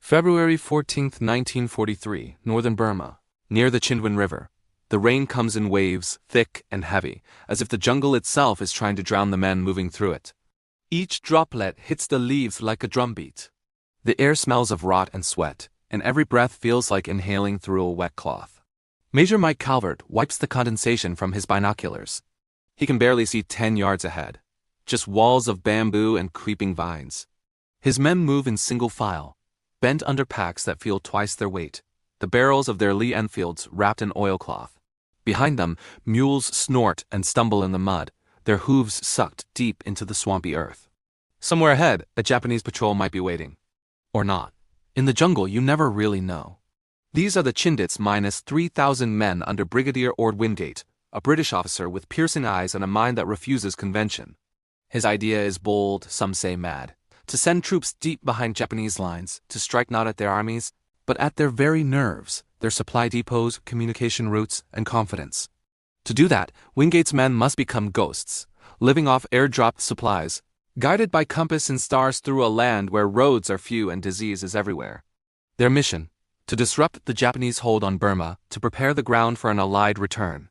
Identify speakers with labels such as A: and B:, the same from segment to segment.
A: February 14, 1943, northern Burma, near the Chindwan River. The rain comes in waves, thick and heavy, as if the jungle itself is trying to drown the men moving through it. Each droplet hits the leaves like a drumbeat. The air smells of rot and sweat, and every breath feels like inhaling through a wet cloth. Major Mike Calvert wipes the condensation from his binoculars. He can barely see 10 yards ahead. Just walls of bamboo and creeping vines. His men move in single file, bent under packs that feel twice their weight, the barrels of their Lee Enfields wrapped in oilcloth. Behind them, mules snort and stumble in the mud, their hooves sucked deep into the swampy earth. Somewhere ahead, a Japanese patrol might be waiting. Or not. In the jungle, you never really know. These are the Chindits minus 3,000 men under Brigadier Ord Wingate, a British officer with piercing eyes and a mind that refuses convention. His idea is bold, some say mad. To send troops deep behind Japanese lines, to strike not at their armies, but at their very nerves, their supply depots, communication routes, and confidence. To do that, Wingate's men must become ghosts, living off airdropped supplies, guided by compass and stars through a land where roads are few and disease is everywhere. Their mission: to disrupt the Japanese hold on Burma, to prepare the ground for an Allied return.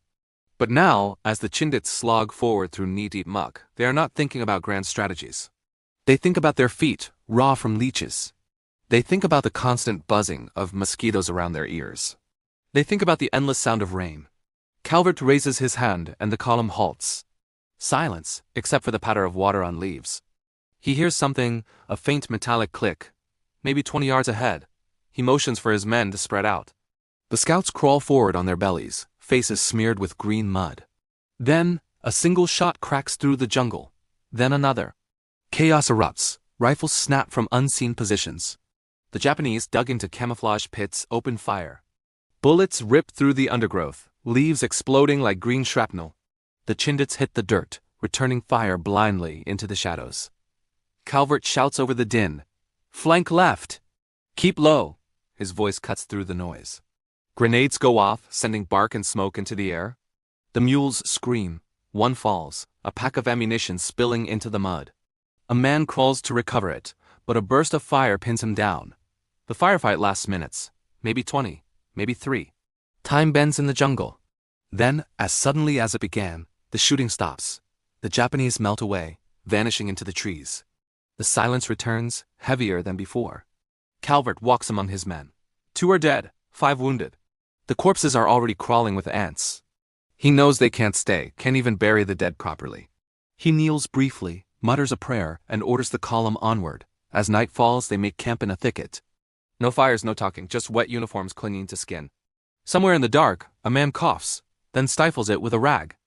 A: But now, as the Chindits slog forward through knee-deep muck, they are not thinking about grand strategies. They think about their feet, raw from leeches. They think about the constant buzzing of mosquitoes around their ears. They think about the endless sound of rain. Calvert raises his hand and the column halts. Silence, except for the patter of water on leaves. He hears something, a faint metallic click, maybe 20 yards ahead. He motions for his men to spread out. The scouts crawl forward on their bellies, faces smeared with green mud. Then, a single shot cracks through the jungle. Then another. Chaos erupts, rifles snap from unseen positions. The Japanese, dug into camouflage pits, open fire. Bullets rip through the undergrowth, leaves exploding like green shrapnel. The Chindits hit the dirt, returning fire blindly into the shadows. Calvert shouts over the din. "Flank left! Keep low!" His voice cuts through the noise. Grenades go off, sending bark and smoke into the air. The mules scream. One falls, a pack of ammunition spilling into the mud. A man crawls to recover it, but a burst of fire pins him down. The firefight lasts minutes, maybe 20, maybe 3. Time bends in the jungle. Then, as suddenly as it began, the shooting stops. The Japanese melt away, vanishing into the trees. The silence returns, heavier than before. Calvert walks among his men. 2 are dead, 5 wounded. The corpses are already crawling with ants. He knows they can't stay, can't even bury the dead properly. He kneels briefly, mutters a prayer, and orders the column onward. As night falls, they make camp in a thicket. No fires, no talking, just wet uniforms clinging to skin. Somewhere in the dark, a man coughs, then stifles it with a rag.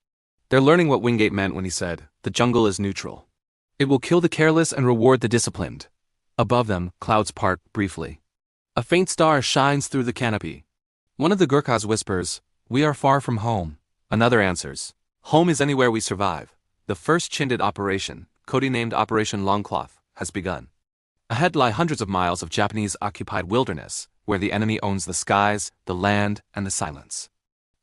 A: They're learning what Wingate meant when he said, "The jungle is neutral. It will kill the careless and reward the disciplined." Above them, clouds part briefly. A faint star shines through the canopy. One of the Gurkhas whispers, "We are far from home." Another answers, "Home is anywhere we survive." The first Chindit operation, codenamed Operation Longcloth, has begun. Ahead lie hundreds of miles of Japanese-occupied wilderness, where the enemy owns the skies, the land, and the silence.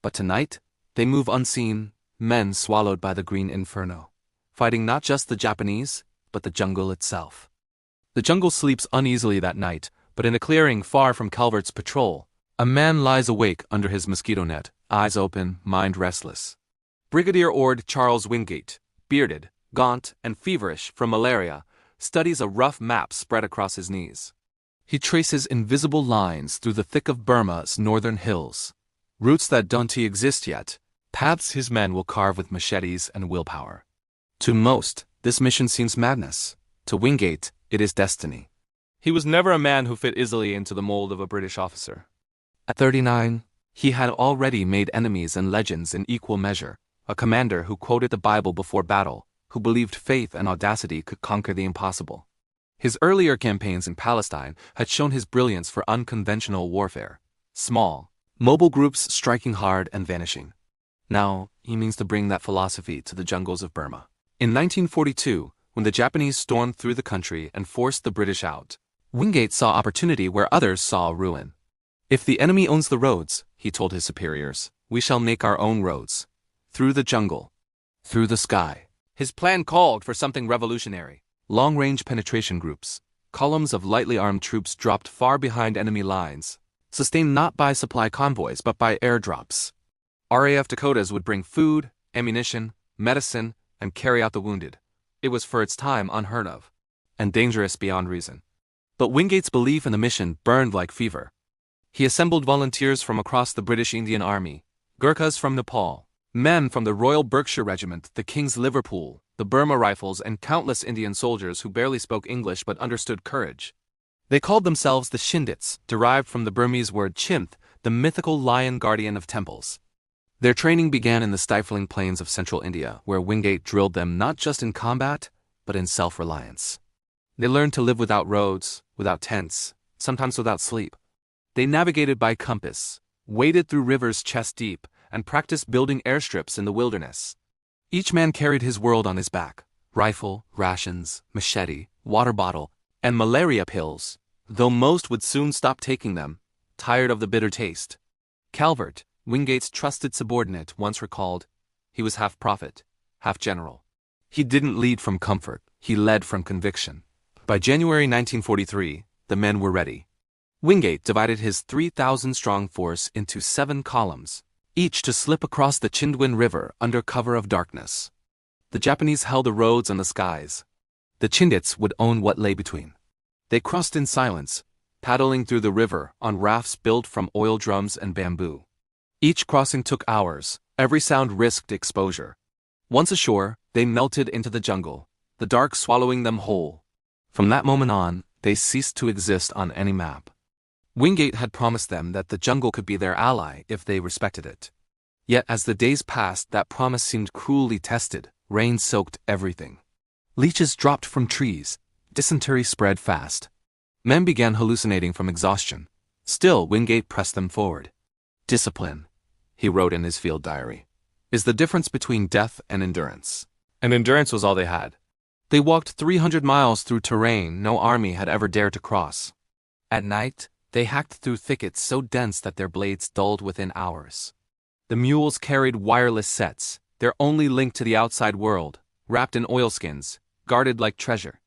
A: But tonight, they move unseen, men swallowed by the green inferno, fighting not just the Japanese, but the jungle itself. The jungle sleeps uneasily that night, but in a clearing far from Calvert's patrol, a man lies awake under his mosquito net, eyes open, mind restless. Brigadier Ord Charles Wingate, bearded, gaunt, and feverish from malaria, studies a rough map spread across his knees. He traces invisible lines through the thick of Burma's northern hills, routes that don't exist yet, paths his men will carve with machetes and willpower. To most, this mission seems madness. To Wingate, it is destiny. He was never a man who fit easily into the mold of a British officer. At 39, he had already made enemies and legends in equal measure, a commander who quoted the Bible before battle, who believed faith and audacity could conquer the impossible. His earlier campaigns in Palestine had shown his brilliance for unconventional warfare. Small, mobile groups striking hard and vanishing. Now, he means to bring that philosophy to the jungles of Burma. In 1942, when the Japanese stormed through the country and forced the British out, Wingate saw opportunity where others saw ruin. "If the enemy owns the roads," he told his superiors, "we shall make our own roads. Through the jungle. Through the sky." His plan called for something revolutionary. Long-range penetration groups. columns of lightly armed troops dropped far behind enemy lines, sustained not by supply convoys but by airdrops. RAF Dakotas would bring food, ammunition, medicine, and carry out the wounded. It was for its time unheard of, and dangerous beyond reason. But Wingate's belief in the mission burned like fever. He assembled volunteers from across the British Indian Army, Gurkhas from Nepal, men from the Royal Berkshire Regiment, the King's Liverpool, the Burma Rifles, and countless Indian soldiers who barely spoke English but understood courage. They called themselves the Shindits, derived from the Burmese word chinth, the mythical lion guardian of temples. Their training began in the stifling plains of central India, where Wingate drilled them not just in combat, but in self-reliance. They learned to live without roads, without tents, sometimes without sleep. They navigated by compass, waded through rivers chest deep, and practiced building airstrips in the wilderness. Each man carried his world on his back: rifle, rations, machete, water bottle, and malaria pills, though most would soon stop taking them, tired of the bitter taste. Calvert, Wingate's trusted subordinate, once recalled, he was half prophet, half general. He didn't lead from comfort, he led from conviction. By January 1943, the men were ready. Wingate divided his 3,000-strong force into 7 columns, each to slip across the Chindwin River under cover of darkness. The Japanese held the roads and the skies. The Chindits would own what lay between. They crossed in silence, paddling through the river on rafts built from oil drums and bamboo. Each crossing took hours, every sound risked exposure. Once ashore, they melted into the jungle, the dark swallowing them whole. From that moment on, they ceased to exist on any map. Wingate had promised them that the jungle could be their ally if they respected it. Yet as the days passed, that promise seemed cruelly tested. Rain soaked everything. Leeches dropped from trees. Dysentery spread fast. Men began hallucinating from exhaustion. Still, Wingate pressed them forward. "Discipline," he wrote in his field diary, "is the difference between death and endurance." And endurance was all they had. They walked 300 miles through terrain no army had ever dared to cross. At night, they hacked through thickets so dense that their blades dulled within hours. The mules carried wireless sets, their only link to the outside world, wrapped in oilskins, guarded like treasure.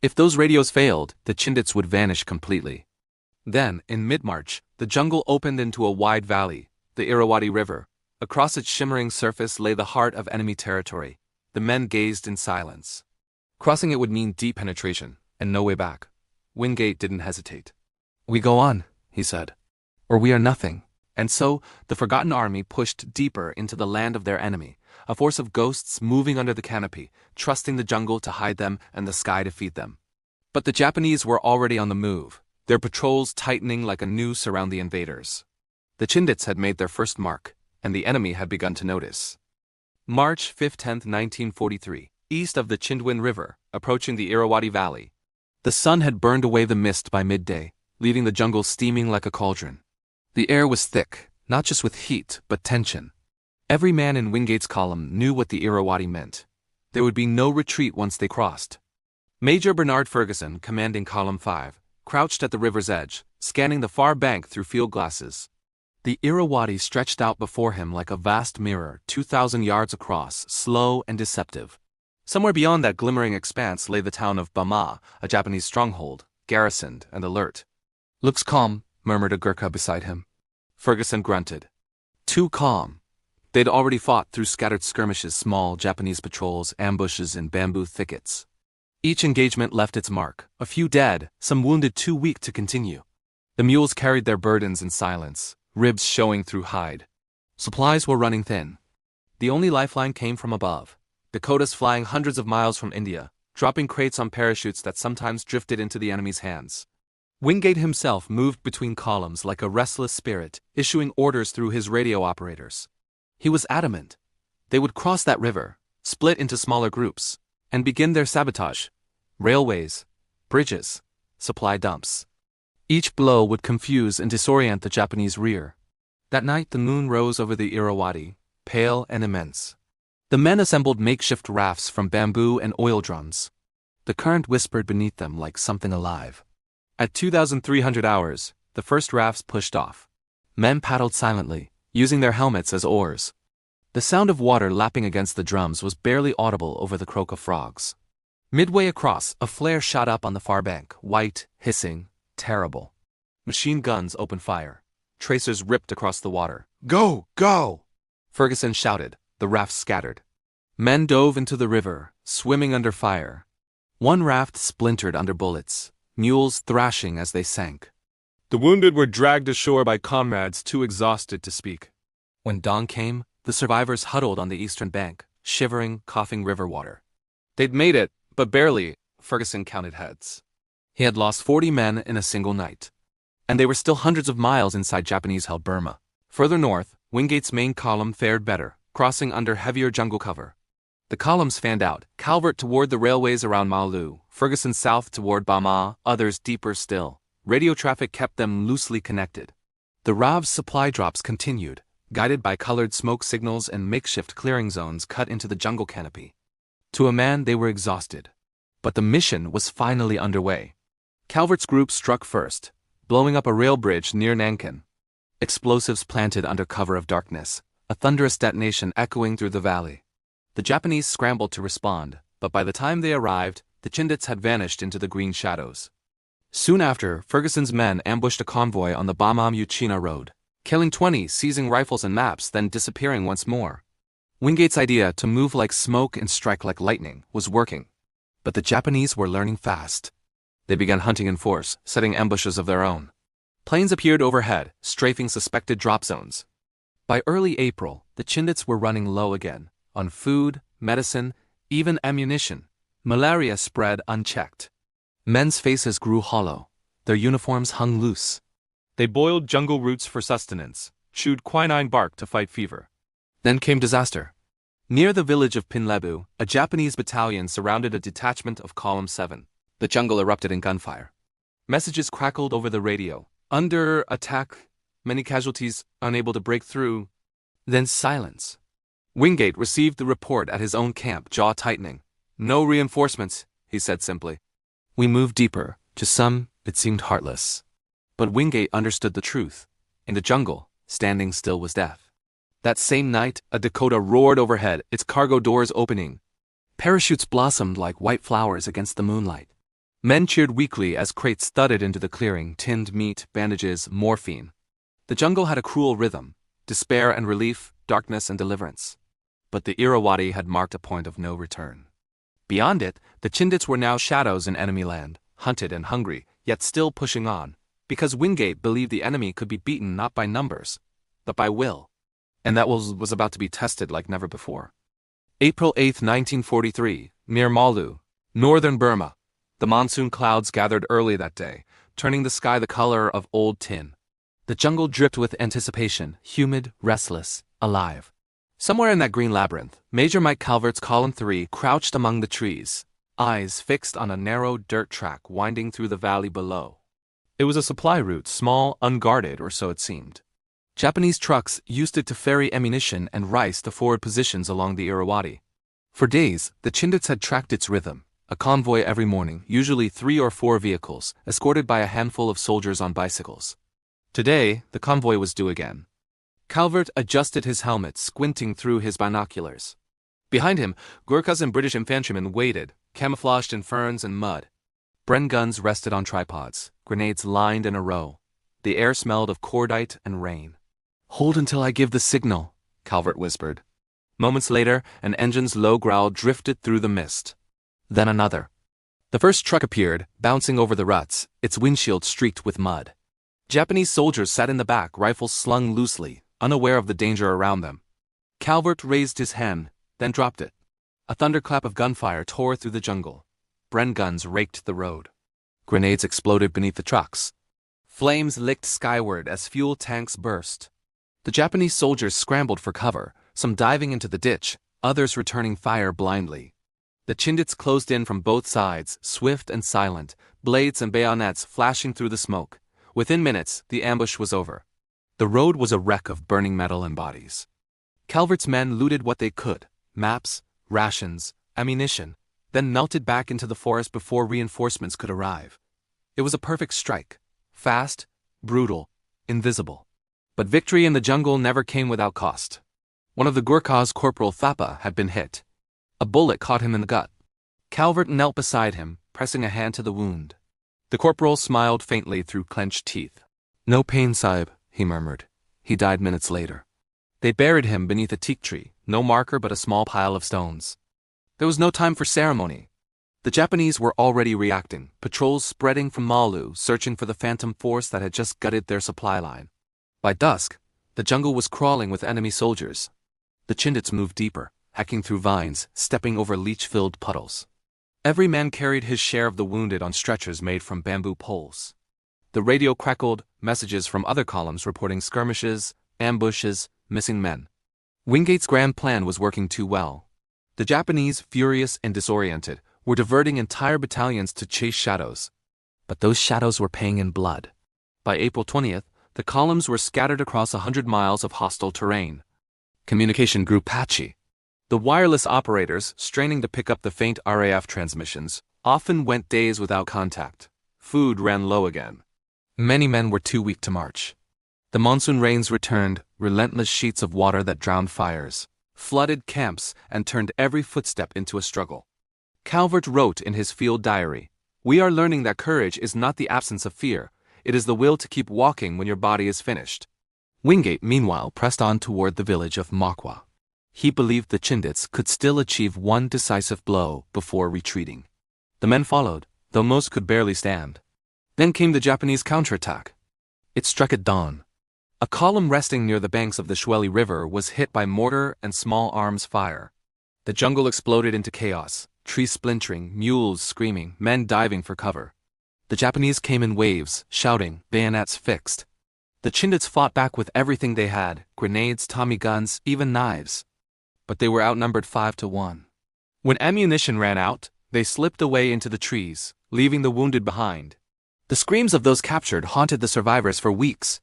A: If those radios failed, the Chindits would vanish completely. Then, in mid-March, the jungle opened into a wide valley, the Irrawaddy River. Across its shimmering surface lay the heart of enemy territory. The men gazed in silence. Crossing it would mean deep penetration, and no way back. Wingate didn't hesitate. "We go on," he said, "or we are nothing." And so, the forgotten army pushed deeper into the land of their enemy, a force of ghosts moving under the canopy, trusting the jungle to hide them and the sky to feed them. But the Japanese were already on the move, their patrols tightening like a noose around the invaders. The Chindits had made their first mark, and the enemy had begun to notice. March 5-10, 1943, east of the Chindwin River, approaching the Irrawaddy Valley. The sun had burned away the mist by midday, leaving the jungle steaming like a cauldron. The air was thick, not just with heat, but tension. Every man in Wingate's column knew what the Irrawaddy meant. There would be no retreat once they crossed. Major Bernard Ferguson, commanding Column 5, crouched at the river's edge, scanning the far bank through field glasses. The Irrawaddy stretched out before him like a vast mirror, 2,000 yards across, slow and deceptive. Somewhere beyond that glimmering expanse lay the town of Burma, a Japanese stronghold, garrisoned and alert. "Looks calm," murmured a Gurkha beside him. Ferguson grunted. Too calm. They'd already fought through scattered skirmishes, small Japanese patrols, ambushes, and bamboo thickets. Each engagement left its mark, a few dead, some wounded too weak to continue. The mules carried their burdens in silence, ribs showing through hide. Supplies were running thin. The only lifeline came from above, Dakotas flying hundreds of miles from India, dropping crates on parachutes that sometimes drifted into the enemy's hands. Wingate himself moved between columns like a restless spirit, issuing orders through his radio operators. He was adamant. They would cross that river, split into smaller groups, and begin their sabotage. Railways, bridges, supply dumps. Each blow would confuse and disorient the Japanese rear. That night the moon rose over the Irrawaddy, pale and immense. The men assembled makeshift rafts from bamboo and oil drums. The current whispered beneath them like something alive. At 2,300 hours, the first rafts pushed off. Men paddled silently, using their helmets as oars. The sound of water lapping against the drums was barely audible over the croak of frogs. Midway across, a flare shot up on the far bank, white, hissing, terrible. Machine guns opened fire. Tracers ripped across the water. "Go! Go!" Ferguson shouted. The rafts scattered. Men dove into the river, swimming under fire. One raft splintered under bullets, mules thrashing as they sank. The wounded were dragged ashore by comrades too exhausted to speak. When dawn came, the survivors huddled on the eastern bank, shivering, coughing river water. They'd made it, but barely. Ferguson counted heads. He had lost 40 men in a single night. And they were still hundreds of miles inside Japanese-held Burma. Further north, Wingate's main column fared better, crossing under heavier jungle cover. The columns fanned out, Calvert toward the railways around Malu, Ferguson south toward Bama, others deeper still. Radio traffic kept them loosely connected. The RAV's supply drops continued, guided by colored smoke signals and makeshift clearing zones cut into the jungle canopy. To a man, they were exhausted. But the mission was finally underway. Calvert's group struck first, blowing up a rail bridge near Nankin. Explosives planted under cover of darkness, a thunderous detonation echoing through the valley. The Japanese scrambled to respond, but by the time they arrived, the Chindits had vanished into the green shadows. Soon after, Ferguson's men ambushed a convoy on the Bama-Muchina road, killing 20, seizing rifles and maps, then disappearing once more. Wingate's idea to move like smoke and strike like lightning was working. But the Japanese were learning fast. They began hunting in force, setting ambushes of their own. Planes appeared overhead, strafing suspected drop zones. By early April, the Chindits were running low again, on food, medicine, even ammunition. Malaria spread unchecked. Men's faces grew hollow. Their uniforms hung loose. They boiled jungle roots for sustenance, chewed quinine bark to fight fever. Then came disaster. Near the village of Pinlebu, a Japanese battalion surrounded a detachment of Column 7. The jungle erupted in gunfire. Messages crackled over the radio. Under attack, many casualties, unable to break through. Then silence. Wingate received the report at his own camp, jaw tightening. "No reinforcements," he said simply. We moved deeper. To some, it seemed heartless. But Wingate understood the truth. In the jungle, standing still was death. That same night, a Dakota roared overhead, its cargo doors opening. Parachutes blossomed like white flowers against the moonlight. Men cheered weakly as crates thudded into the clearing, tinned meat, bandages, morphine. The jungle had a cruel rhythm, despair and relief, darkness and deliverance. But the Irrawaddy had marked a point of no return. Beyond it, the Chindits were now shadows in enemy land, hunted and hungry, yet still pushing on, because Wingate believed the enemy could be beaten not by numbers, but by will. And that was about to be tested like never before. April 8, 1943, near Malu, northern Burma. The monsoon clouds gathered early that day, turning the sky the color of old tin. The jungle dripped with anticipation, humid, restless, alive. Somewhere in that green labyrinth, Major Mike Calvert's Column 3 crouched among the trees, eyes fixed on a narrow dirt track winding through the valley below. It was a supply route, small, unguarded, or so it seemed. Japanese trucks used it to ferry ammunition and rice to forward positions along the Irrawaddy. For days, the Chindits had tracked its rhythm, a convoy every morning, usually 3 or 4 vehicles, escorted by a handful of soldiers on bicycles. Today, the convoy was due again. Calvert adjusted his helmet, squinting through his binoculars. Behind him, Gurkhas and British infantrymen waited, camouflaged in ferns and mud. Bren guns rested on tripods, grenades lined in a row. The air smelled of cordite and rain. "Hold until I give the signal," Calvert whispered. Moments later, an engine's low growl drifted through the mist. Then another. The first truck appeared, bouncing over the ruts, its windshield streaked with mud. Japanese soldiers sat in the back, rifles slung loosely, unaware of the danger around them. Calvert raised his hand, then dropped it. A thunderclap of gunfire tore through the jungle. Bren guns raked the road. Grenades exploded beneath the trucks. Flames licked skyward as fuel tanks burst. The Japanese soldiers scrambled for cover, some diving into the ditch, others returning fire blindly. The Chindits closed in from both sides, swift and silent, blades and bayonets flashing through the smoke. Within minutes, the ambush was over. The road was a wreck of burning metal and bodies. Calvert's men looted what they could, maps, rations, ammunition, then melted back into the forest before reinforcements could arrive. It was a perfect strike. Fast, brutal, invisible. But victory in the jungle never came without cost. One of the Gurkhas, Corporal Thapa, had been hit. A bullet caught him in the gut. Calvert knelt beside him, pressing a hand to the wound. The corporal smiled faintly through clenched teeth. "No pain, Sahib," he murmured. He died minutes later. They buried him beneath a teak tree, no marker but a small pile of stones. There was no time for ceremony. The Japanese were already reacting, patrols spreading from Malu, searching for the phantom force that had just gutted their supply line. By dusk, the jungle was crawling with enemy soldiers. The Chindits moved deeper, hacking through vines, stepping over leech-filled puddles. Every man carried his share of the wounded on stretchers made from bamboo poles. The radio crackled, messages from other columns reporting skirmishes, ambushes, missing men. Wingate's grand plan was working too well. The Japanese, furious and disoriented, were diverting entire battalions to chase shadows. But those shadows were paying in blood. By April 20th, the columns were scattered across 100 miles of hostile terrain. Communication grew patchy. The wireless operators, straining to pick up the faint RAF transmissions, often went days without contact. Food ran low again. Many men were too weak to march. The monsoon rains returned, relentless sheets of water that drowned fires, flooded camps, and turned every footstep into a struggle. Calvert wrote in his field diary, "We are learning that courage is not the absence of fear, it is the will to keep walking when your body is finished." Wingate, meanwhile, pressed on toward the village of Makwa. He believed the Chindits could still achieve one decisive blow before retreating. The men followed, though most could barely stand. Then came the Japanese counterattack. It struck at dawn. A column resting near the banks of the Shweli River was hit by mortar and small arms fire. The jungle exploded into chaos, trees splintering, mules screaming, men diving for cover. The Japanese came in waves, shouting, bayonets fixed. The Chindits fought back with everything they had, grenades, Tommy guns, even knives. But they were outnumbered 5-1. When ammunition ran out, they slipped away into the trees, leaving the wounded behind. The screams of those captured haunted the survivors for weeks.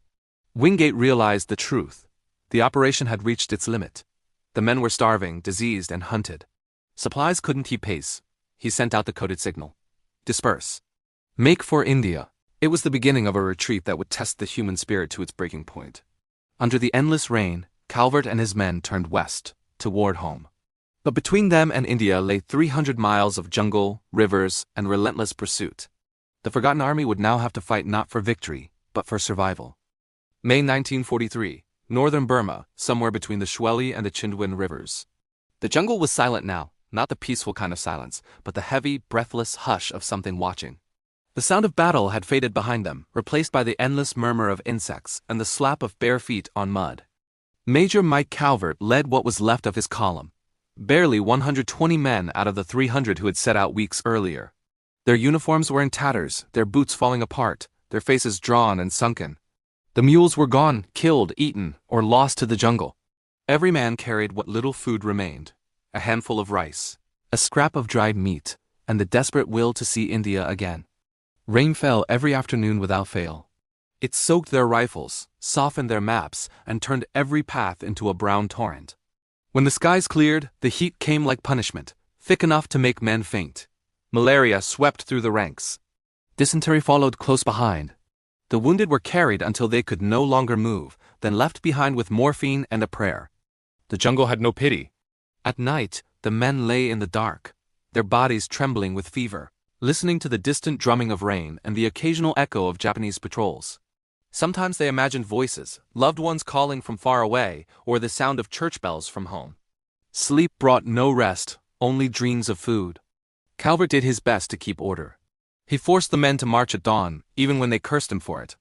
A: Wingate realized the truth. The operation had reached its limit. The men were starving, diseased, and hunted. Supplies couldn't keep pace. He sent out the coded signal. Disperse. Make for India. It was the beginning of a retreat that would test the human spirit to its breaking point. Under the endless rain, Calvert and his men turned west, toward home. But between them and India lay 300 miles of jungle, rivers, and relentless pursuit. The forgotten army would now have to fight not for victory, but for survival. May 1943, northern Burma, somewhere between the Shweli and the Chindwin rivers. The jungle was silent now, not the peaceful kind of silence, but the heavy, breathless hush of something watching. The sound of battle had faded behind them, replaced by the endless murmur of insects and the slap of bare feet on mud. Major Mike Calvert led what was left of his column. Barely 120 men out of the 300 who had set out weeks earlier. Their uniforms were in tatters, their boots falling apart, their faces drawn and sunken. The mules were gone, killed, eaten, or lost to the jungle. Every man carried what little food remained, a handful of rice, a scrap of dried meat, and the desperate will to see India again. Rain fell every afternoon without fail. It soaked their rifles, softened their maps, and turned every path into a brown torrent. When the skies cleared, the heat came like punishment, thick enough to make men faint. Malaria swept through the ranks. Dysentery followed close behind. The wounded were carried until they could no longer move, then left behind with morphine and a prayer. The jungle had no pity. At night, the men lay in the dark, their bodies trembling with fever, listening to the distant drumming of rain and the occasional echo of Japanese patrols. Sometimes they imagined voices, loved ones calling from far away, or the sound of church bells from home. Sleep brought no rest, only dreams of food. Calvert did his best to keep order. He forced the men to march at dawn, even when they cursed him for it.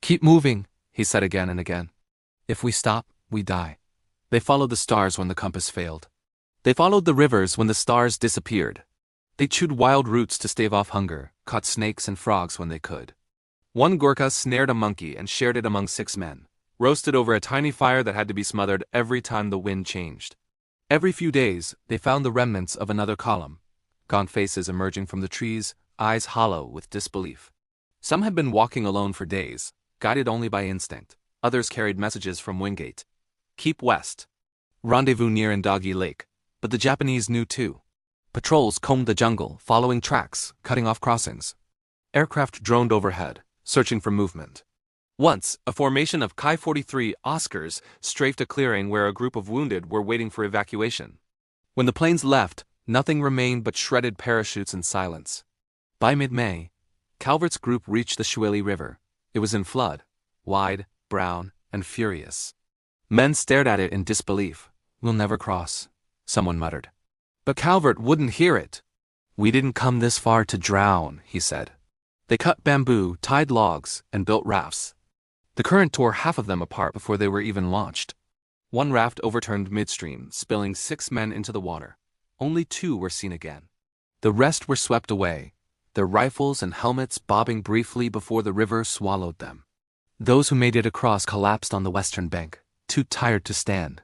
A: "Keep moving," he said again and again. "If we stop, we die." They followed the stars when the compass failed. They followed the rivers when the stars disappeared. They chewed wild roots to stave off hunger, caught snakes and frogs when they could. One Gurkha snared a monkey and shared it among 6 men, roasted over a tiny fire that had to be smothered every time the wind changed. Every few days, they found the remnants of another column, gaunt faces emerging from the trees, eyes hollow with disbelief. Some had been walking alone for days, guided only by instinct. Others carried messages from Wingate. Keep west. Rendezvous near Indagi Lake. But the Japanese knew too. Patrols combed the jungle, following tracks, cutting off crossings. Aircraft droned overhead, searching for movement. Once, a formation of Ki-43 Oscars strafed a clearing where a group of wounded were waiting for evacuation. When the planes left, Nothing remained but shredded parachutes and silence. By mid-May, Calvert's group reached the Shuili River. It was in flood, wide, brown, and furious. Men stared at it in disbelief. "We'll never cross," someone muttered. But Calvert wouldn't hear it. "We didn't come this far to drown," he said. They cut bamboo, tied logs, and built rafts. The current tore half of them apart before they were even launched. One raft overturned midstream, spilling 6 men into the water. Only 2 were seen again. The rest were swept away, their rifles and helmets bobbing briefly before the river swallowed them. Those who made it across collapsed on the western bank, too tired to stand.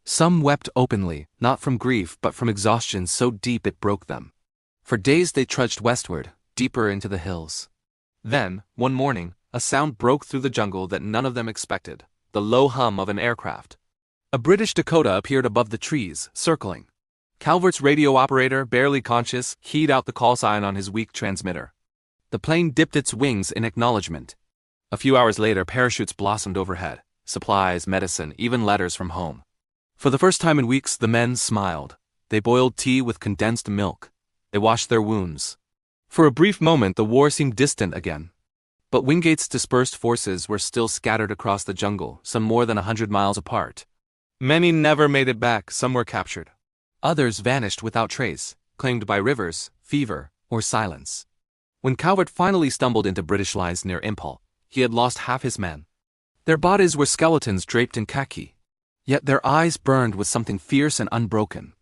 A: Some wept openly, not from grief but from exhaustion so deep it broke them. For days they trudged westward, deeper into the hills. Then, one morning, a sound broke through the jungle that none of them expected, the low hum of an aircraft. A British Dakota appeared above the trees, circling. Calvert's radio operator, barely conscious, keyed out the call sign on his weak transmitter. The plane dipped its wings in acknowledgement. A few hours later, parachutes blossomed overhead, supplies, medicine, even letters from home. For the first time in weeks, the men smiled. They boiled tea with condensed milk. They washed their wounds. For a brief moment, the war seemed distant again. But Wingate's dispersed forces were still scattered across the jungle, some more than 100 miles apart. Many never made it back, some were captured. Others vanished without trace, claimed by rivers, fever, or silence. When Calvert finally stumbled into British lines near Impol, he had lost half his men. Their bodies were skeletons draped in khaki. Yet their eyes burned with something fierce and unbroken.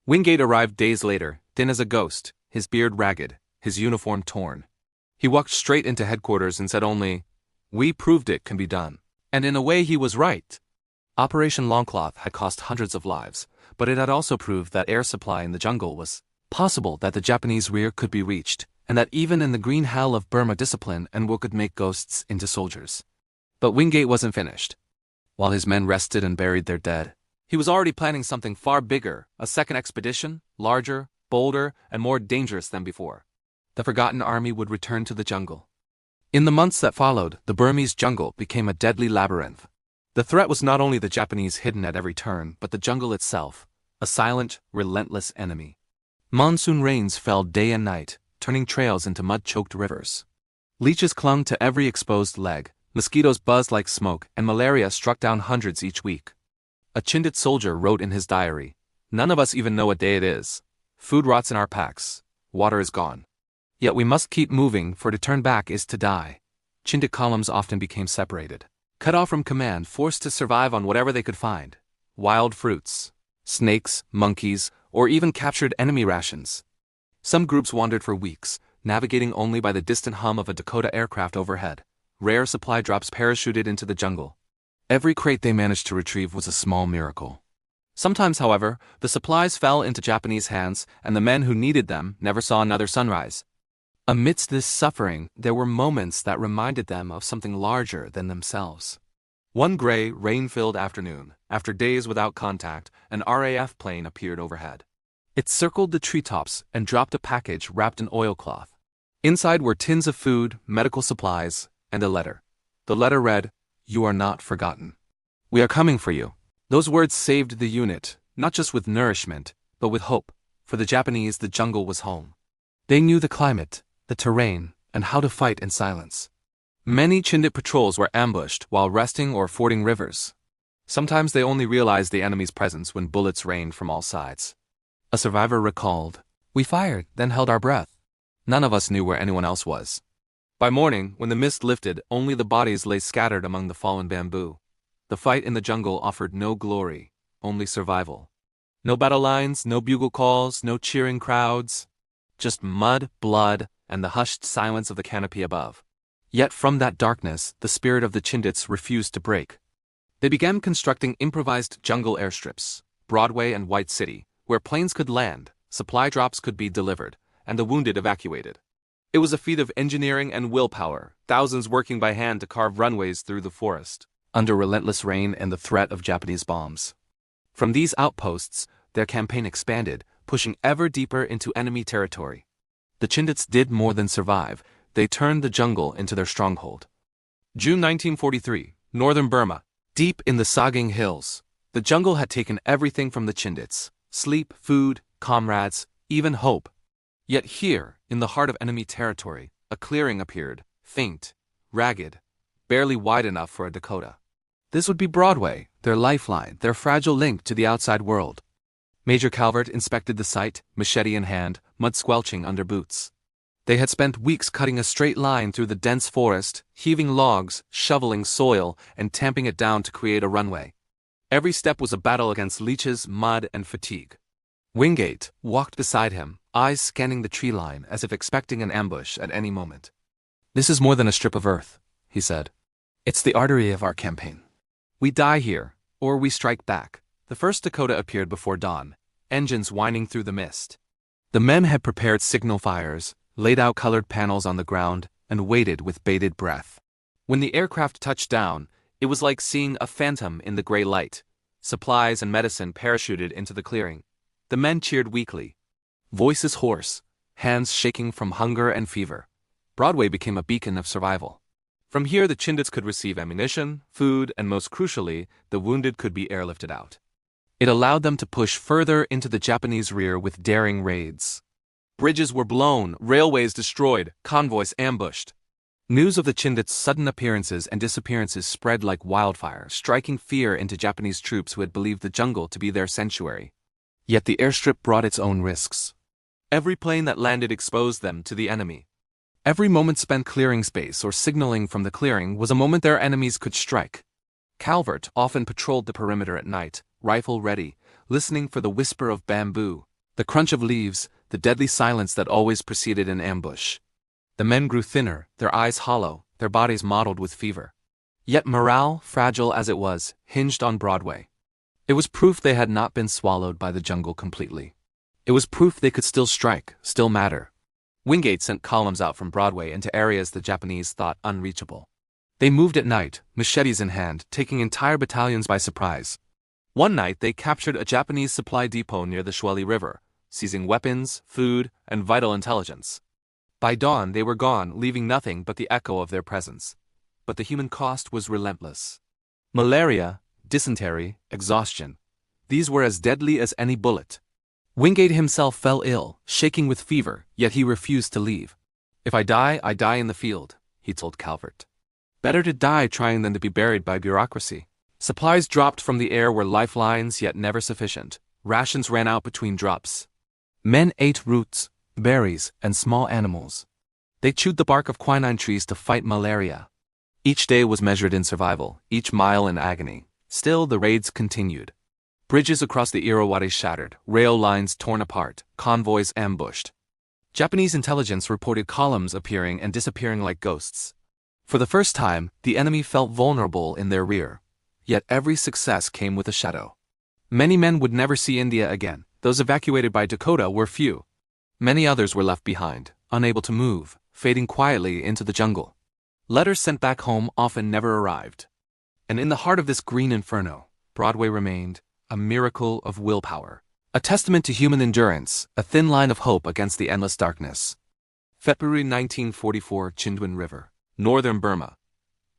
A: Wingate arrived days later, thin as a ghost, his beard ragged, his uniform torn. He walked straight into headquarters and said only, "We proved it can be done." And in a way he was right. Operation Longcloth had cost hundreds of lives, but it had also proved that air supply in the jungle was possible, that the Japanese rear could be reached, and that even in the green hell of Burma discipline and war could make ghosts into soldiers. But Wingate wasn't finished. While his men rested and buried their dead, he was already planning something far bigger, a second expedition, larger, bolder, and more dangerous than before. The forgotten army would return to the jungle. In the months that followed, the Burmese jungle became a deadly labyrinth. The threat was not only the Japanese hidden at every turn, but the jungle itself, a silent, relentless enemy. Monsoon rains fell day and night, turning trails into mud-choked rivers. Leeches clung to every exposed leg, mosquitoes buzzed like smoke, and malaria struck down hundreds each week. A Chindit soldier wrote in his diary, "None of us even know what day it is. Food rots in our packs. Water is gone. Yet we must keep moving, for to turn back is to die." Chindit columns often became separated, cut off from command, forced to survive on whatever they could find. Wild fruits, snakes, monkeys, or even captured enemy rations. Some groups wandered for weeks, navigating only by the distant hum of a Dakota aircraft overhead. Rare supply drops parachuted into the jungle. Every crate they managed to retrieve was a small miracle. Sometimes, however, the supplies fell into Japanese hands, and the men who needed them never saw another sunrise. Amidst this suffering, there were moments that reminded them of something larger than themselves. One gray, rain-filled afternoon, after days without contact, an RAF plane appeared overhead. It circled the treetops and dropped a package wrapped in oilcloth. Inside were tins of food, medical supplies, and a letter. The letter read, "You are not forgotten. We are coming for you." Those words saved the unit, not just with nourishment, but with hope. For the Japanese, the jungle was home. They knew the climate, the terrain, and how to fight in silence. Many Chindit patrols were ambushed while resting or fording rivers. Sometimes they only realized the enemy's presence when bullets rained from all sides. A survivor recalled, "We fired, then held our breath. None of us knew where anyone else was." By morning, when the mist lifted, only the bodies lay scattered among the fallen bamboo. The fight in the jungle offered no glory, only survival. No battle lines, no bugle calls, no cheering crowds. Just mud, blood, and the hushed silence of the canopy above. Yet from that darkness, the spirit of the Chindits refused to break. They began constructing improvised jungle airstrips, Broadway and White City, where planes could land, supply drops could be delivered, and the wounded evacuated. It was a feat of engineering and willpower, thousands working by hand to carve runways through the forest, under relentless rain and the threat of Japanese bombs. From these outposts, their campaign expanded, pushing ever deeper into enemy territory. The Chindits did more than survive, they turned the jungle into their stronghold. June 1943, northern Burma. Deep in the Saging Hills, the jungle had taken everything from the Chindits: sleep, food, comrades, even hope. Yet here, in the heart of enemy territory, a clearing appeared, faint, ragged, barely wide enough for a Dakota. This would be Broadway, their lifeline, their fragile link to the outside world. Major Calvert inspected the site, machete in hand, mud squelching under boots. They had spent weeks cutting a straight line through the dense forest, heaving logs, shoveling soil, and tamping it down to create a runway. Every step was a battle against leeches, mud, and fatigue. Wingate walked beside him, eyes scanning the tree line as if expecting an ambush at any moment. "This is more than a strip of earth," he said. "It's the artery of our campaign. We die here, or we strike back." The first Dakota appeared before dawn, engines whining through the mist. The men had prepared signal fires, laid out colored panels on the ground, and waited with bated breath. When the aircraft touched down, it was like seeing a phantom in the gray light. Supplies and medicine parachuted into the clearing. The men cheered weakly, voices hoarse, hands shaking from hunger and fever. Broadway became a beacon of survival. From here the Chindits could receive ammunition, food, and most crucially, the wounded could be airlifted out. It allowed them to push further into the Japanese rear with daring raids. Bridges were blown, railways destroyed, convoys ambushed. News of the Chindits' sudden appearances and disappearances spread like wildfire, striking fear into Japanese troops who had believed the jungle to be their sanctuary. Yet the airstrip brought its own risks. Every plane that landed exposed them to the enemy. Every moment spent clearing space or signaling from the clearing was a moment their enemies could strike. Calvert often patrolled the perimeter at night, rifle ready, listening for the whisper of bamboo, the crunch of leaves, the deadly silence that always preceded an ambush. The men grew thinner, their eyes hollow, their bodies mottled with fever. Yet morale, fragile as it was, hinged on Broadway. It was proof they had not been swallowed by the jungle completely. It was proof they could still strike, still matter. Wingate sent columns out from Broadway into areas the Japanese thought unreachable. They moved at night, machetes in hand, taking entire battalions by surprise. One night they captured a Japanese supply depot near the Shweli River, seizing weapons, food, and vital intelligence. By dawn they were gone, leaving nothing but the echo of their presence. But the human cost was relentless. Malaria, dysentery, exhaustion. These were as deadly as any bullet. Wingate himself fell ill, shaking with fever, yet he refused to leave. "If I die in the field," he told Calvert. Better to die trying than to be buried by bureaucracy. Supplies dropped from the air were lifelines, yet never sufficient. Rations ran out between drops. Men ate roots, berries, and small animals. They chewed the bark of quinine trees to fight malaria. Each day was measured in survival, each mile in agony. Still, the raids continued. Bridges across the Irrawaddy shattered, rail lines torn apart, convoys ambushed. Japanese intelligence reported columns appearing and disappearing like ghosts. For the first time, the enemy felt vulnerable in their rear. Yet every success came with a shadow. Many men would never see India again. Those evacuated by Dakota were few. Many others were left behind, unable to move, fading quietly into the jungle. Letters sent back home often never arrived. And in the heart of this green inferno, Broadway remained, a miracle of willpower, a testament to human endurance, a thin line of hope against the endless darkness. February 1944, Chindwin River, northern Burma.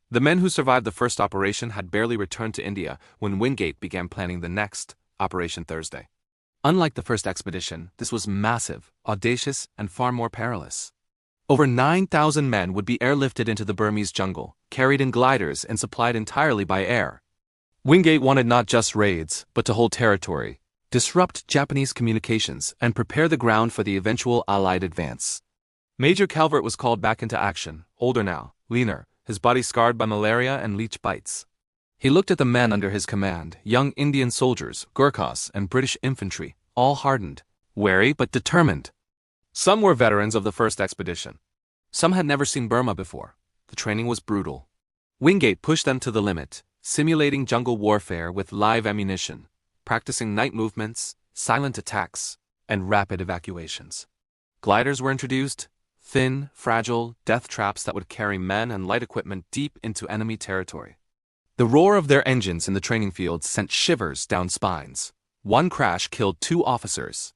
A: The men who survived the first operation had barely returned to India when Wingate began planning the next, Operation Thursday. Unlike the first expedition, this was massive, audacious, and far more perilous. Over 9,000 men would be airlifted into the Burmese jungle, carried in gliders and supplied entirely by air. Wingate wanted not just raids, but to hold territory, disrupt Japanese communications, and prepare the ground for the eventual Allied advance. Major Calvert was called back into action, older now, leaner, his body scarred by malaria and leech bites. He looked at the men under his command, young Indian soldiers, Gurkhas, and British infantry, all hardened, wary but determined. Some were veterans of the first expedition. Some had never seen Burma before. The training was brutal. Wingate pushed them to the limit, simulating jungle warfare with live ammunition, practicing night movements, silent attacks, and rapid evacuations. Gliders were introduced, thin, fragile, death traps that would carry men and light equipment deep into enemy territory. The roar of their engines in the training field sent shivers down spines. One crash killed 2 officers.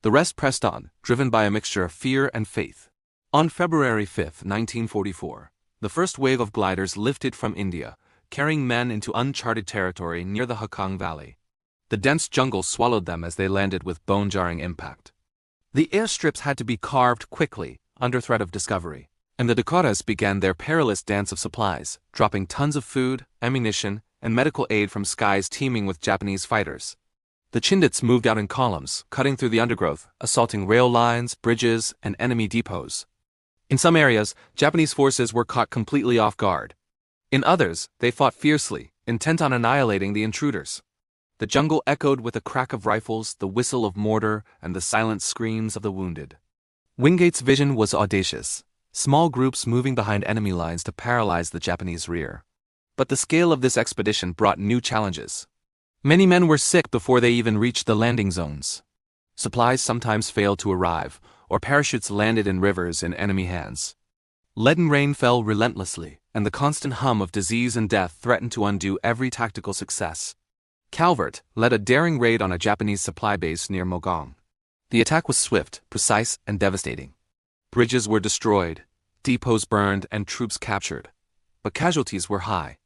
A: The rest pressed on, driven by a mixture of fear and faith. On February 5, 1944, the first wave of gliders lifted from India, carrying men into uncharted territory near the Hakong Valley. The dense jungle swallowed them as they landed with bone-jarring impact. The airstrips had to be carved quickly, under threat of discovery, and the Dakotas began their perilous dance of supplies, dropping tons of food, ammunition, and medical aid from skies teeming with Japanese fighters. The Chindits moved out in columns, cutting through the undergrowth, assaulting rail lines, bridges, and enemy depots. In some areas, Japanese forces were caught completely off guard. In others, they fought fiercely, intent on annihilating the intruders. The jungle echoed with the crack of rifles, the whistle of mortar, and the silent screams of the wounded. Wingate's vision was audacious, small groups moving behind enemy lines to paralyze the Japanese rear. But the scale of this expedition brought new challenges. Many men were sick before they even reached the landing zones. Supplies sometimes failed to arrive, or parachutes landed in rivers in enemy hands. Leaden rain fell relentlessly, and the constant hum of disease and death threatened to undo every tactical success. Calvert led a daring raid on a Japanese supply base near Mogong. The attack was swift, precise, and devastating. Bridges were destroyed, depots burned, and troops captured. But casualties were high.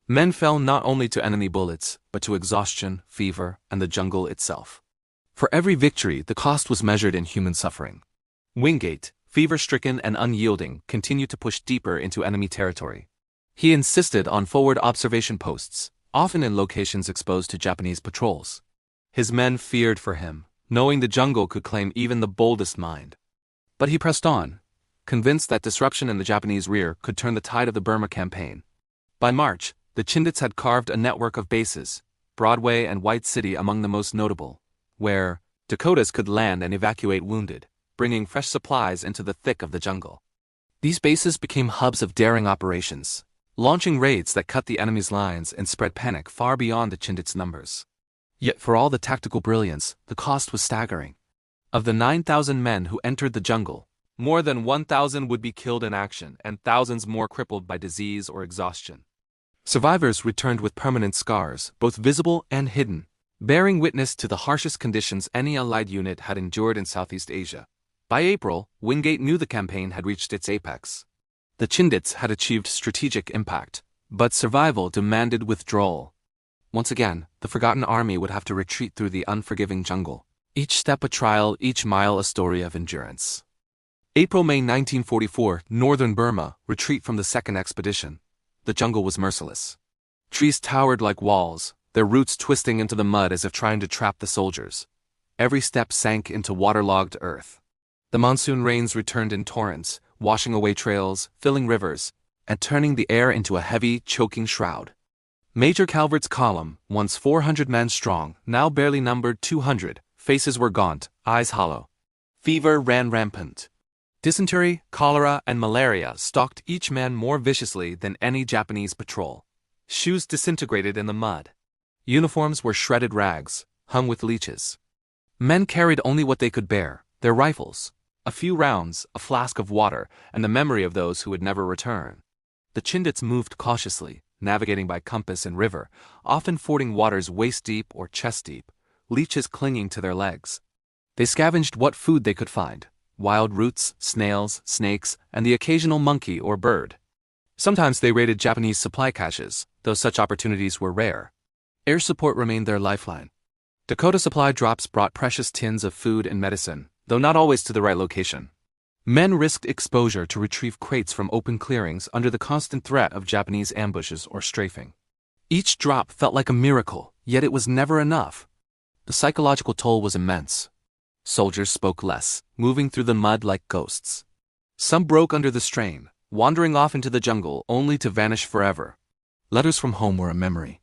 A: Men fell not only to enemy bullets, but to exhaustion, fever, and the jungle itself. For every victory, the cost was measured in human suffering. Wingate, fever-stricken and unyielding, continued to push deeper into enemy territory. He insisted on forward observation posts, often in locations exposed to Japanese patrols. His men feared for him, knowing the jungle could claim even the boldest mind. But he pressed on, convinced that disruption in the Japanese rear could turn the tide of the Burma campaign. By March, the Chindits had carved a network of bases, Broadway and White City among the most notable, where Dakotas could land and evacuate wounded, bringing fresh supplies into the thick of the jungle. These bases became hubs of daring operations, launching raids that cut the enemy's lines and spread panic far beyond the Chindits' numbers. Yet for all the tactical brilliance, the cost was staggering. Of the 9,000 men who entered the jungle, more than 1,000 would be killed in action and thousands more crippled by disease or exhaustion. Survivors returned with permanent scars, both visible and hidden, bearing witness to the harshest conditions any Allied unit had endured in Southeast Asia. By April, Wingate knew the campaign had reached its apex. The Chindits had achieved strategic impact, but survival demanded withdrawal. Once again, the forgotten army would have to retreat through the unforgiving jungle, each step a trial, each mile a story of endurance. April-May 1944, Northern Burma, retreat from the second expedition. The jungle was merciless. Trees towered like walls, their roots twisting into the mud as if trying to trap the soldiers. Every step sank into waterlogged earth. The monsoon rains returned in torrents, washing away trails, filling rivers, and turning the air into a heavy, choking shroud. Major Calvert's column, once 400 men strong, now barely numbered 200, faces were gaunt, eyes hollow. Fever ran rampant. Dysentery, cholera, and malaria stalked each man more viciously than any Japanese patrol. Shoes disintegrated in the mud. Uniforms were shredded rags, hung with leeches. Men carried only what they could bear, their rifles, a few rounds, a flask of water, and the memory of those who would never return. The Chindits moved cautiously, navigating by compass and river, often fording waters waist-deep or chest-deep, leeches clinging to their legs. They scavenged what food they could find, wild roots, snails, snakes, and the occasional monkey or bird. Sometimes they raided Japanese supply caches, though such opportunities were rare. Air support remained their lifeline. Dakota supply drops brought precious tins of food and medicine, though not always to the right location. Men risked exposure to retrieve crates from open clearings under the constant threat of Japanese ambushes or strafing. Each drop felt like a miracle, yet it was never enough. The psychological toll was immense. Soldiers spoke less, moving through the mud like ghosts. Some broke under the strain, wandering off into the jungle only to vanish forever. Letters from home were a memory.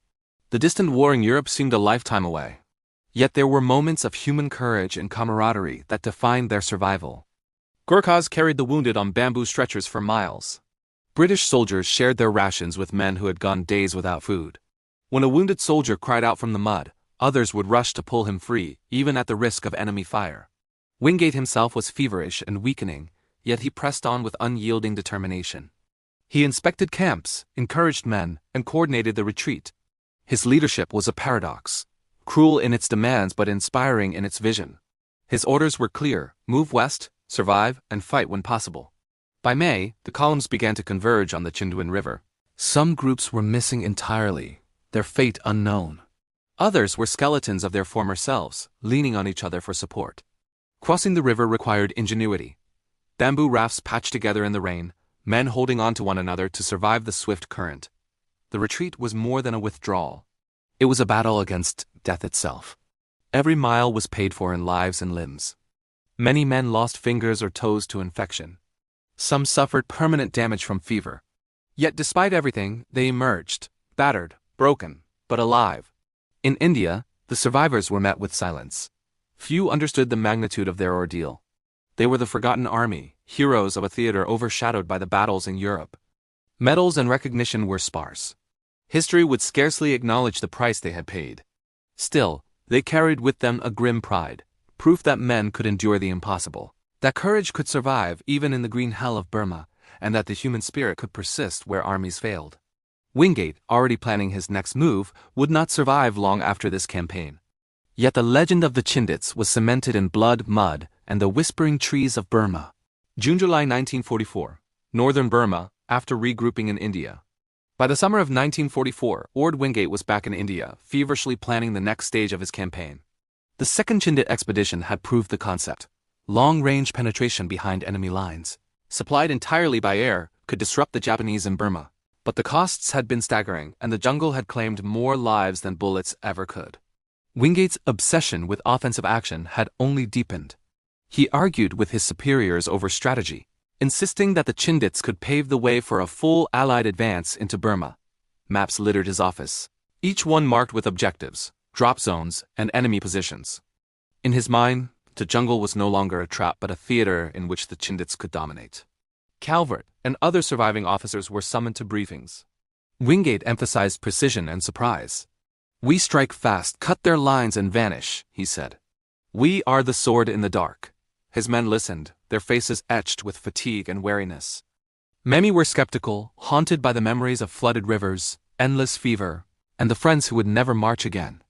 A: The distant war in Europe seemed a lifetime away. Yet there were moments of human courage and camaraderie that defined their survival. Gurkhas carried the wounded on bamboo stretchers for miles. British soldiers shared their rations with men who had gone days without food. When a wounded soldier cried out from the mud, others would rush to pull him free, even at the risk of enemy fire. Wingate himself was feverish and weakening, yet he pressed on with unyielding determination. He inspected camps, encouraged men, and coordinated the retreat. His leadership was a paradox, cruel in its demands but inspiring in its vision. His orders were clear: move west, survive, and fight when possible. By May, the columns began to converge on the Chindwin River. Some groups were missing entirely, their fate unknown. Others were skeletons of their former selves, leaning on each other for support. Crossing the river required ingenuity. Bamboo rafts patched together in the rain, men holding on to one another to survive the swift current. The retreat was more than a withdrawal. It was a battle against death itself. Every mile was paid for in lives and limbs. Many men lost fingers or toes to infection. Some suffered permanent damage from fever. Yet despite everything, they emerged, battered, broken, but alive. In India, the survivors were met with silence. Few understood the magnitude of their ordeal. They were the forgotten army, heroes of a theater overshadowed by the battles in Europe. Medals and recognition were sparse. History would scarcely acknowledge the price they had paid. Still, they carried with them a grim pride, proof that men could endure the impossible, that courage could survive even in the green hell of Burma, and that the human spirit could persist where armies failed. Wingate, already planning his next move, would not survive long after this campaign. Yet the legend of the Chindits was cemented in blood, mud, and the whispering trees of Burma. June-July 1944. Northern Burma, after regrouping in India. By the summer of 1944, Ord Wingate was back in India, feverishly planning the next stage of his campaign. The second Chindit expedition had proved the concept. Long-range penetration behind enemy lines, supplied entirely by air, could disrupt the Japanese in Burma. But the costs had been staggering, and the jungle had claimed more lives than bullets ever could. Wingate's obsession with offensive action had only deepened. He argued with his superiors over strategy, insisting that the Chindits could pave the way for a full Allied advance into Burma. Maps littered his office, each one marked with objectives, drop zones, and enemy positions. In his mind, the jungle was no longer a trap but a theater in which the Chindits could dominate. Calvert and other surviving officers were summoned to briefings. Wingate emphasized precision and surprise. "We strike fast, cut their lines and vanish," he said. "We are the sword in the dark." His men listened, their faces etched with fatigue and weariness. Many were skeptical, haunted by the memories of flooded rivers, endless fever, and the friends who would never march again.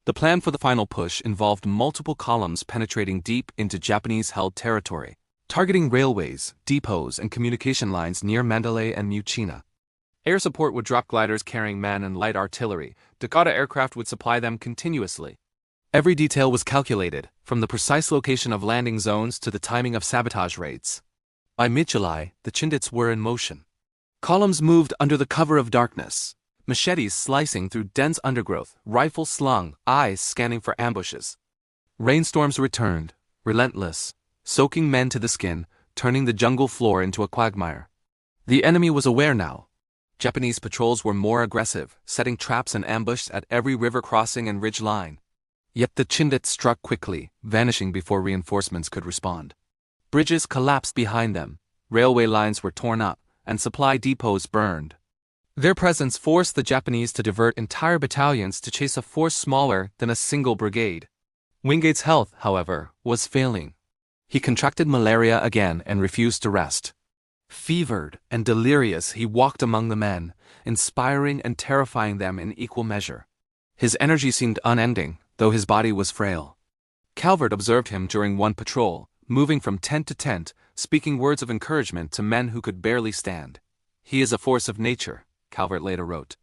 A: The plan for the final push involved multiple columns penetrating deep into Japanese-held territory, targeting railways, depots, and communication lines near Mandalay and Muchina. Air support would drop gliders carrying men and light artillery. Dakota aircraft would supply them continuously. Every detail was calculated, from the precise location of landing zones to the timing of sabotage raids. By mid-July, the Chindits were in motion. Columns moved under the cover of darkness, machetes slicing through dense undergrowth, rifles slung, eyes scanning for ambushes. Rainstorms returned, relentless, soaking men to the skin, turning the jungle floor into a quagmire. The enemy was aware now. Japanese patrols were more aggressive, setting traps and ambushes at every river crossing and ridge line. Yet the Chindits struck quickly, vanishing before reinforcements could respond. Bridges collapsed behind them, railway lines were torn up, and supply depots burned. Their presence forced the Japanese to divert entire battalions to chase a force smaller than a single brigade. Wingate's health, however, was failing. He contracted malaria again and refused to rest. Fevered and delirious, he walked among the men, inspiring and terrifying them in equal measure. His energy seemed unending, though his body was frail. Calvert observed him during one patrol, moving from tent to tent, speaking words of encouragement to men who could barely stand. "He is a force of nature," Calvert later wrote.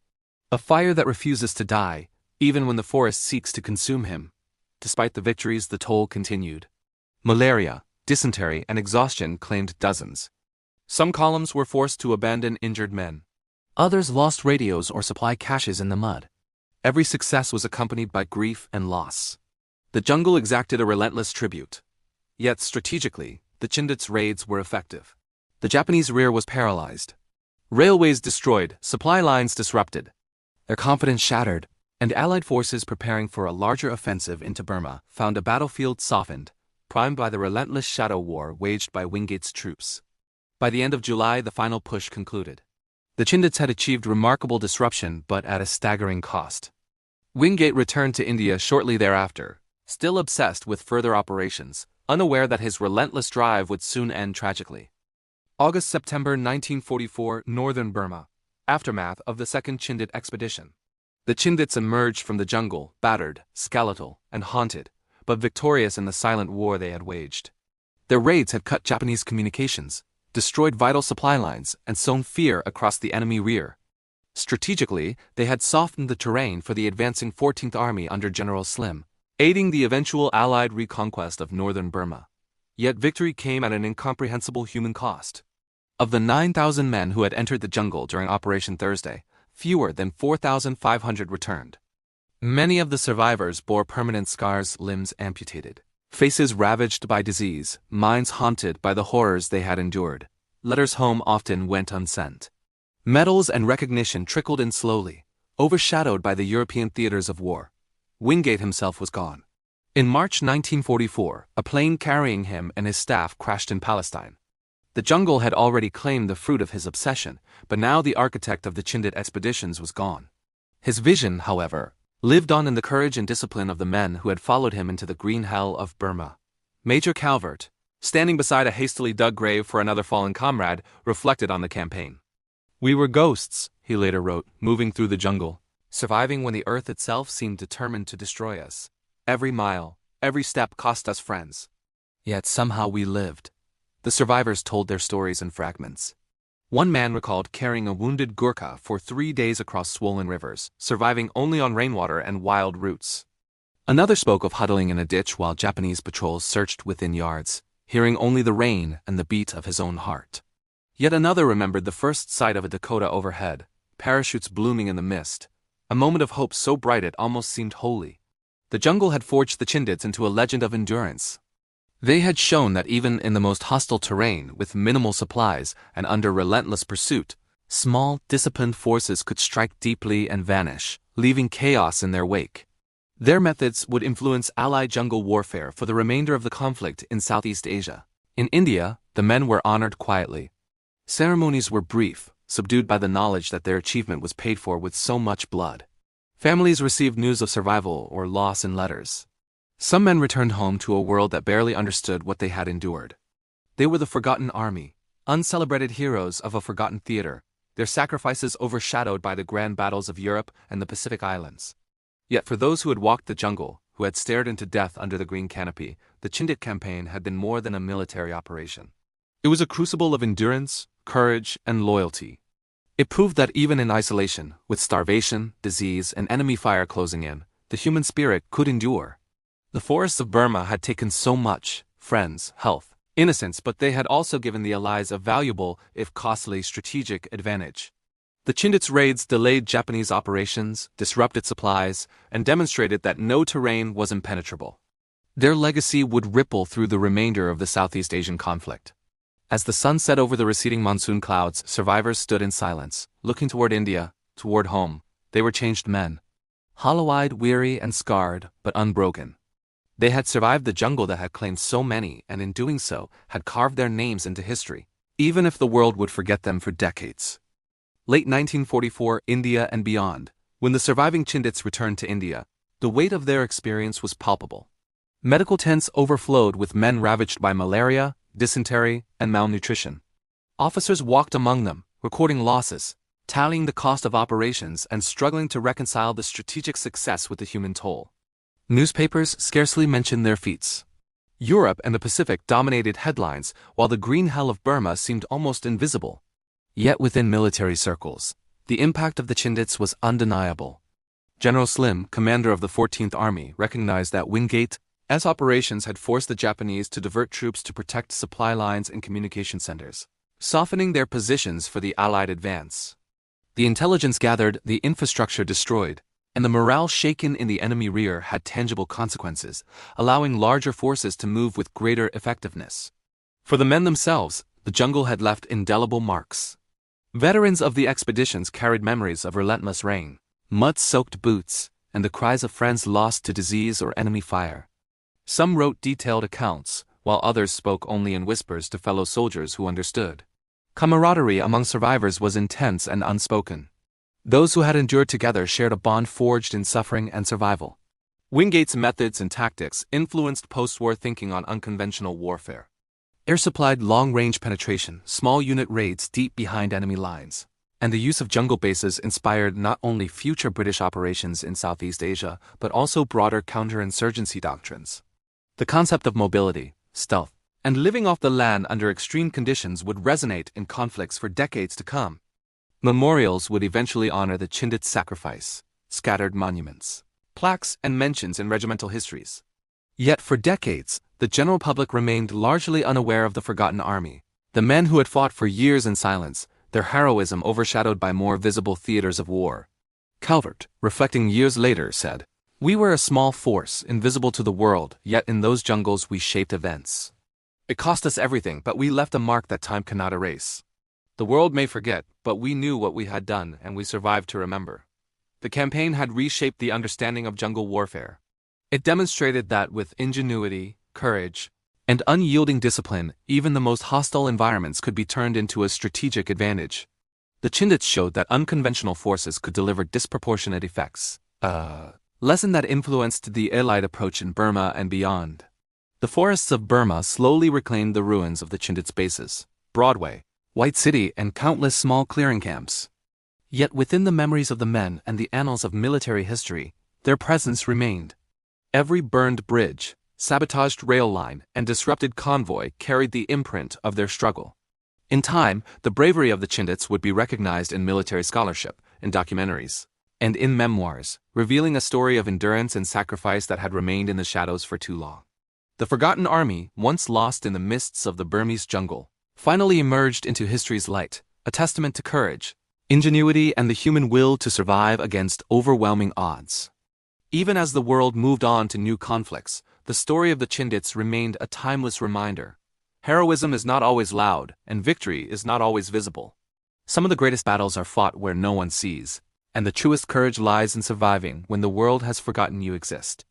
A: "A fire that refuses to die, even when the forest seeks to consume him." Despite the victories, the toll continued. Malaria, dysentery, and exhaustion claimed dozens. Some columns were forced to abandon injured men. Others lost radios or supply caches in the mud. Every success was accompanied by grief and loss. The jungle exacted a relentless tribute. Yet strategically, the Chindits' raids were effective. The Japanese rear was paralyzed. Railways destroyed, supply lines disrupted. Their confidence shattered, and Allied forces preparing for a larger offensive into Burma found a battlefield softened, primed by the relentless shadow war waged by Wingate's troops. By the end of July, the final push concluded. The Chindits had achieved remarkable disruption, but at a staggering cost. Wingate returned to India shortly thereafter, still obsessed with further operations, unaware that his relentless drive would soon end tragically. August-September 1944, Northern Burma. Aftermath of the Second Chindit Expedition. The Chindits emerged from the jungle, battered, skeletal, and haunted, but victorious in the silent war they had waged. Their raids had cut Japanese communications, destroyed vital supply lines, and sown fear across the enemy rear. Strategically, they had softened the terrain for the advancing 14th Army under General Slim, aiding the eventual Allied reconquest of northern Burma. Yet victory came at an incomprehensible human cost. Of the 9,000 men who had entered the jungle during Operation Thursday, fewer than 4,500 returned. Many of the survivors bore permanent scars, limbs amputated, faces ravaged by disease, minds haunted by the horrors they had endured. Letters home often went unsent. Medals and recognition trickled in slowly, overshadowed by the European theaters of war. Wingate himself was gone. In March 1944, a plane carrying him and his staff crashed in Palestine. The jungle had already claimed the fruit of his obsession, but now the architect of the Chindit expeditions was gone. His vision, however, lived on in the courage and discipline of the men who had followed him into the green hell of Burma. Major Calvert, standing beside a hastily dug grave for another fallen comrade, reflected on the campaign. "We were ghosts," he later wrote, "moving through the jungle, surviving when the earth itself seemed determined to destroy us. Every mile, every step cost us friends. Yet somehow we lived." The survivors told their stories in fragments. One man recalled carrying a wounded Gurkha for 3 days across swollen rivers, surviving only on rainwater and wild roots. Another spoke of huddling in a ditch while Japanese patrols searched within yards, hearing only the rain and the beat of his own heart. Yet another remembered the first sight of a Dakota overhead, parachutes blooming in the mist, a moment of hope so bright it almost seemed holy. The jungle had forged the Chindits into a legend of endurance. They had shown that even in the most hostile terrain, with minimal supplies and under relentless pursuit, small, disciplined forces could strike deeply and vanish, leaving chaos in their wake. Their methods would influence Allied jungle warfare for the remainder of the conflict in Southeast Asia. In India, the men were honored quietly. Ceremonies were brief, subdued by the knowledge that their achievement was paid for with so much blood. Families received news of survival or loss in letters. Some men returned home to a world that barely understood what they had endured. They were the forgotten army, uncelebrated heroes of a forgotten theater, their sacrifices overshadowed by the grand battles of Europe and the Pacific Islands. Yet for those who had walked the jungle, who had stared into death under the green canopy, the Chindit campaign had been more than a military operation. It was a crucible of endurance, courage, and loyalty. It proved that even in isolation, with starvation, disease, and enemy fire closing in, the human spirit could endure. The forests of Burma had taken so much: friends, health, innocence, but they had also given the Allies a valuable, if costly, strategic advantage. The Chindits' raids delayed Japanese operations, disrupted supplies, and demonstrated that no terrain was impenetrable. Their legacy would ripple through the remainder of the Southeast Asian conflict. As the sun set over the receding monsoon clouds, survivors stood in silence, looking toward India, toward home. They were changed men. Hollow-eyed, weary, and scarred, but unbroken. They had survived the jungle that had claimed so many, and in doing so, had carved their names into history, even if the world would forget them for decades. Late 1944, India and beyond. When the surviving Chindits returned to India, the weight of their experience was palpable. Medical tents overflowed with men ravaged by malaria, dysentery, and malnutrition. Officers walked among them, recording losses, tallying the cost of operations, and struggling to reconcile the strategic success with the human toll. Newspapers scarcely mentioned their feats. Europe and the Pacific dominated headlines, while the green hell of Burma seemed almost invisible. Yet within military circles, the impact of the Chindits was undeniable. General Slim, commander of the 14th Army, recognized that Wingate's operations had forced the Japanese to divert troops to protect supply lines and communication centers, softening their positions for the Allied advance. The intelligence gathered, the infrastructure destroyed, and the morale shaken in the enemy rear had tangible consequences, allowing larger forces to move with greater effectiveness. For the men themselves, the jungle had left indelible marks. Veterans of the expeditions carried memories of relentless rain, mud-soaked boots, and the cries of friends lost to disease or enemy fire. Some wrote detailed accounts, while others spoke only in whispers to fellow soldiers who understood. Camaraderie among survivors was intense and unspoken. Those who had endured together shared a bond forged in suffering and survival. Wingate's methods and tactics influenced post-war thinking on unconventional warfare. Air-supplied long-range penetration, small unit raids deep behind enemy lines, and the use of jungle bases inspired not only future British operations in Southeast Asia, but also broader counterinsurgency doctrines. The concept of mobility, stealth, and living off the land under extreme conditions would resonate in conflicts for decades to come. Memorials would eventually honor the Chindit sacrifice, scattered monuments, plaques, and mentions in regimental histories. Yet for decades, the general public remained largely unaware of the forgotten army. The men who had fought for years in silence, their heroism overshadowed by more visible theaters of war. Calvert, reflecting years later, said, "We were a small force, invisible to the world, yet in those jungles we shaped events. It cost us everything, but we left a mark that time cannot erase. The world may forget, but we knew what we had done and we survived to remember." The campaign had reshaped the understanding of jungle warfare. It demonstrated that with ingenuity, courage, and unyielding discipline, even the most hostile environments could be turned into a strategic advantage. The Chindits showed that unconventional forces could deliver disproportionate effects. A lesson that influenced the Allied approach in Burma and beyond. The forests of Burma slowly reclaimed the ruins of the Chindits' bases, Broadway, White City, and countless small clearing camps. Yet within the memories of the men and the annals of military history, their presence remained. Every burned bridge, sabotaged rail line, and disrupted convoy carried the imprint of their struggle. In time, the bravery of the Chindits would be recognized in military scholarship, in documentaries, and in memoirs, revealing a story of endurance and sacrifice that had remained in the shadows for too long. The forgotten army, once lost in the mists of the Burmese jungle, finally emerged into history's light, a testament to courage, ingenuity, and the human will to survive against overwhelming odds. Even as the world moved on to new conflicts, the story of the Chindits remained a timeless reminder. Heroism is not always loud, and victory is not always visible. Some of the greatest battles are fought where no one sees, and the truest courage lies in surviving when the world has forgotten you exist.